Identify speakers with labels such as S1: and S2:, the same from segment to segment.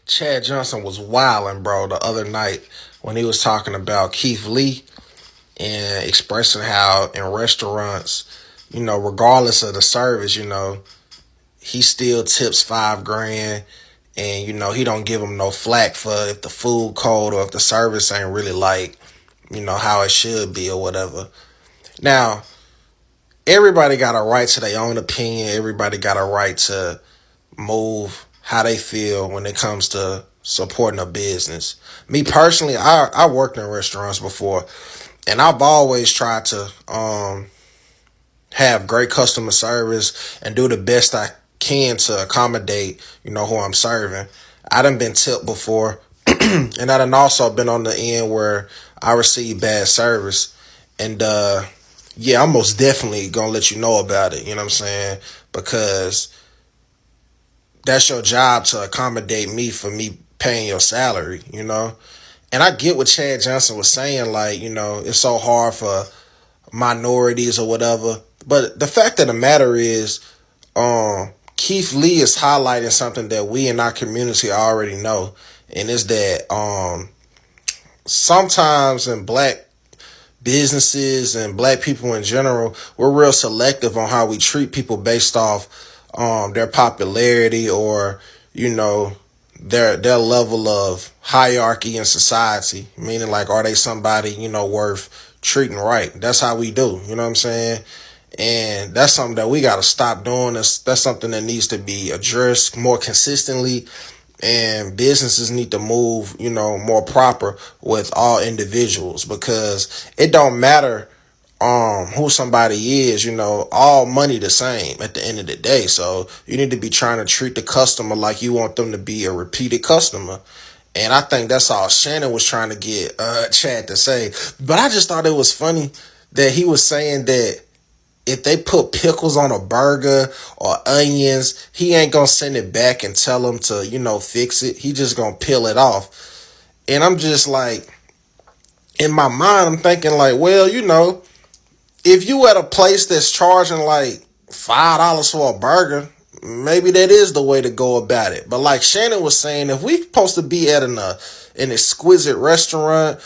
S1: Chad Johnson was wilding, bro, the other night when he was talking about Keith Lee and expressing how in restaurants, regardless of the service, he still tips 5 grand, and he don't give him no flack for if the food cold or if the service ain't really like how it should be or whatever. Now, everybody got a right to their own opinion. Everybody got a right to move how they feel when it comes to supporting a business. Me personally, I worked in restaurants before, and I've always tried to have great customer service and do the best I can to accommodate, who I'm serving. I done been tipped before, and I done also been on the end where I received bad service. And yeah, I'm most definitely gonna let you know about it, you know what I'm saying? Because that's your job to accommodate me for me paying your salary, And I get what Chad Johnson was saying, like, it's so hard for minorities or whatever. But the fact of the matter is, Keith Lee is highlighting something that we in our community already know. And it's that sometimes in black businesses and black people in general, we're real selective on how we treat people based off their popularity or, their level of hierarchy in society. Meaning, like, are they somebody, worth treating right? That's how we do, you know what I'm saying? And that's something that we got to stop doing. That's something that needs to be addressed more consistently. And businesses need to move, more proper with all individuals, because it don't matter who somebody is, all money the same at the end of the day. So you need to be trying to treat the customer like you want them to be a repeated customer. And I think that's all Shannon was trying to get Chad to say. But I just thought it was funny that he was saying that if they put pickles on a burger or onions, he ain't gonna send it back and tell them to, fix it. He just gonna peel it off. And I'm just like, in my mind, I'm thinking like, well, if you at a place that's charging like $5 for a burger, maybe that is the way to go about it. But like Shannon was saying, if we supposed to be at an exquisite restaurant,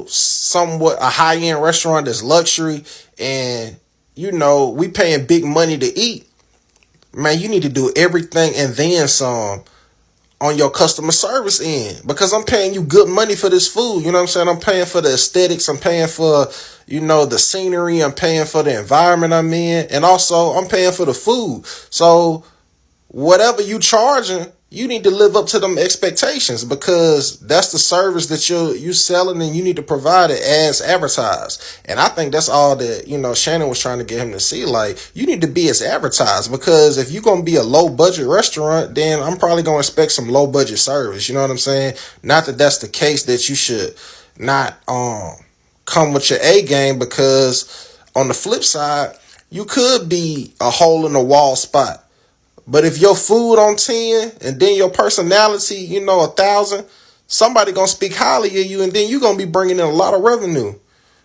S1: somewhat a high-end restaurant that's luxury, and we paying big money to eat, man, you need to do everything and then some on your customer service end, because I'm paying you good money for this food. You know what I'm saying? I'm paying for the aesthetics. I'm paying for, the scenery. I'm paying for the environment I'm in. And also I'm paying for the food. So whatever you charging, you need to live up to them expectations, because that's the service that you selling, and you need to provide it as advertised. And I think that's all that, Shannon was trying to get him to see. Like, you need to be as advertised, because if you're going to be a low budget restaurant, then I'm probably going to expect some low budget service. You know what I'm saying? Not that that's the case that you should not come with your A game, because on the flip side, you could be a hole in the wall spot. But if your food on 10 and then your personality, 1,000, somebody gonna speak highly of you, and then you gonna be bringing in a lot of revenue.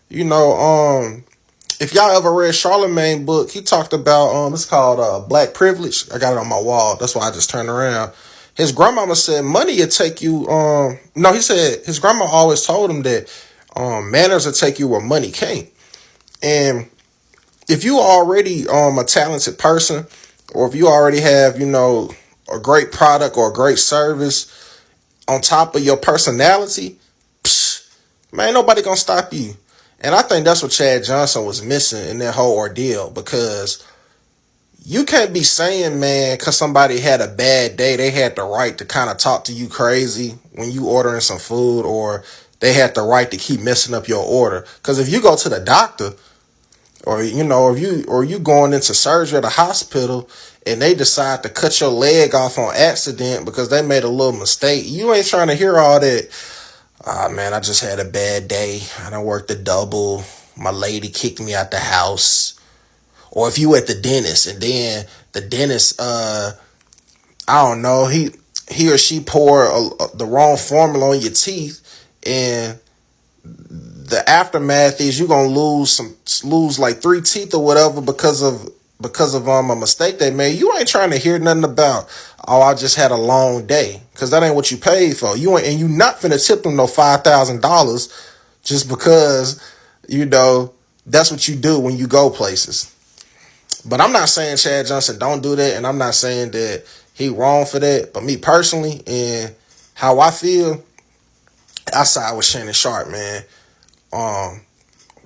S1: If y'all ever read Charlemagne book, he talked about it's called Black Privilege. I got it on my wall. That's why I just turned around. His grandmama said money will take you. No, he said his grandma always told him that manners will take you where money can't. And if you already a talented person, or if you already have, a great product or a great service on top of your personality, man, nobody gonna stop you. And I think that's what Chad Johnson was missing in that whole ordeal, because you can't be saying, man, because somebody had a bad day, they had the right to kind of talk to you crazy when you ordering some food, or they had the right to keep messing up your order. Because if you go to the doctor, or you going into surgery at a hospital, and they decide to cut your leg off on accident because they made a little mistake, you ain't trying to hear all that. Man, I just had a bad day. I done worked a double. My lady kicked me out the house. Or if you at the dentist, and then the dentist, I don't know, he or she pour the wrong formula on your teeth, and the aftermath is you gonna lose like 3 teeth or whatever because because of a mistake they made, you ain't trying to hear nothing about, oh, I just had a long day, because that ain't what you paid for. You ain't, and you not finna tip them no $5,000 just because, that's what you do when you go places. But I'm not saying Chad Johnson don't do that, and I'm not saying that he wrong for that. But me personally, and how I feel, I side with Shannon Sharp, man.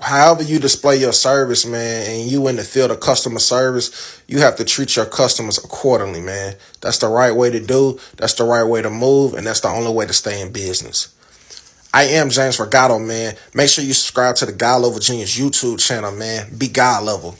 S1: However you display your service, man, and you in the field of customer service, you have to treat your customers accordingly, man. That's the right way to do. That's the right way to move, and that's the only way to stay in business. I am James Regato, man. Make sure you subscribe to the God Level Genius YouTube channel, man. Be God level.